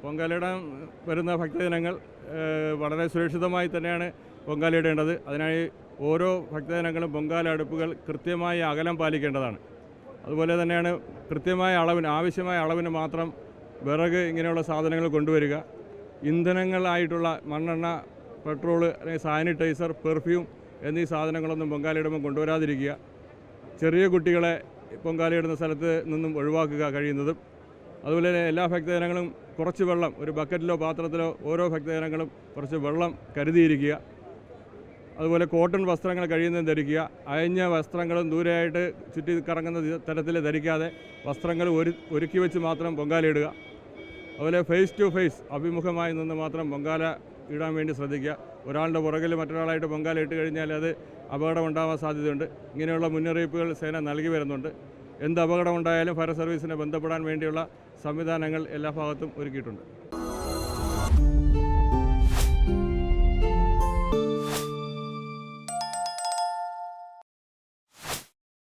പൊങ്കാലയിടാൻ വരുന്ന ഭക്തജനങ്ങൾ വളരെ സുരക്ഷിതമായി തന്നെയാണ് പൊങ്കാലയിടേണ്ടത്. അതിനായി ഓരോ ഭക്തജനങ്ങളും പൊങ്കാല അടുപ്പുകൾ കൃത്യമായി അകലം പാലിക്കേണ്ടതാണ്. അതുപോലെ തന്നെയാണ് കൃത്യമായ അളവിന് ആവശ്യമായ അളവിന് മാത്രം വിറക് ഇങ്ങനെയുള്ള സാധനങ്ങൾ കൊണ്ടുവരിക. ഇന്ധനങ്ങളായിട്ടുള്ള മണ്ണെണ്ണ, പെട്രോൾ, അല്ലെങ്കിൽ സാനിറ്റൈസർ, പെർഫ്യൂം എന്നീ സാധനങ്ങളൊന്നും പൊങ്കാലയിടുമ്പോൾ കൊണ്ടുവരാതിരിക്കുക. ചെറിയ കുട്ടികളെ പൊങ്കാലയിടുന്ന സ്ഥലത്ത് നിന്നും ഒഴിവാക്കുക കഴിയുന്നതും. അതുപോലെ തന്നെ എല്ലാ ഭക്തജനങ്ങളും കുറച്ച് വെള്ളം, ഒരു ബക്കറ്റിലോ പാത്രത്തിലോ ഓരോ ഭക്തജനങ്ങളും കുറച്ച് വെള്ളം കരുതിയിരിക്കുക. അതുപോലെ കോട്ടൺ വസ്ത്രങ്ങൾ കഴിയുന്നതും ധരിക്കുക. അയഞ്ഞ വസ്ത്രങ്ങളും ദൂരെയായിട്ട് ചുറ്റി കറങ്ങുന്ന തരത്തിൽ ധരിക്കാതെ വസ്ത്രങ്ങൾ ഒരുക്കി വെച്ച് മാത്രം പൊങ്കാലയിടുക. അതുപോലെ ഫേസ് ടു ഫേസ് അഭിമുഖമായി നിന്ന് മാത്രം പൊങ്കാല ഇടാൻ വേണ്ടി ശ്രദ്ധിക്കുക. ഒരാളുടെ പുറകിൽ മറ്റൊരാളായിട്ട് പൊങ്കാല ഇട്ട് കഴിഞ്ഞാൽ അത് അപകടം ഉണ്ടാവാൻ സാധ്യതയുണ്ട്. ഇങ്ങനെയുള്ള മുന്നറിയിപ്പുകൾ സേന നൽകി വരുന്നുണ്ട്. എന്ത് അപകടമുണ്ടായാലും ഫയർ സർവീസിനെ ബന്ധപ്പെടാൻ വേണ്ടിയുള്ള സംവിധാനങ്ങൾ എല്ലാ ഭാഗത്തും ഒരുക്കിയിട്ടുണ്ട്.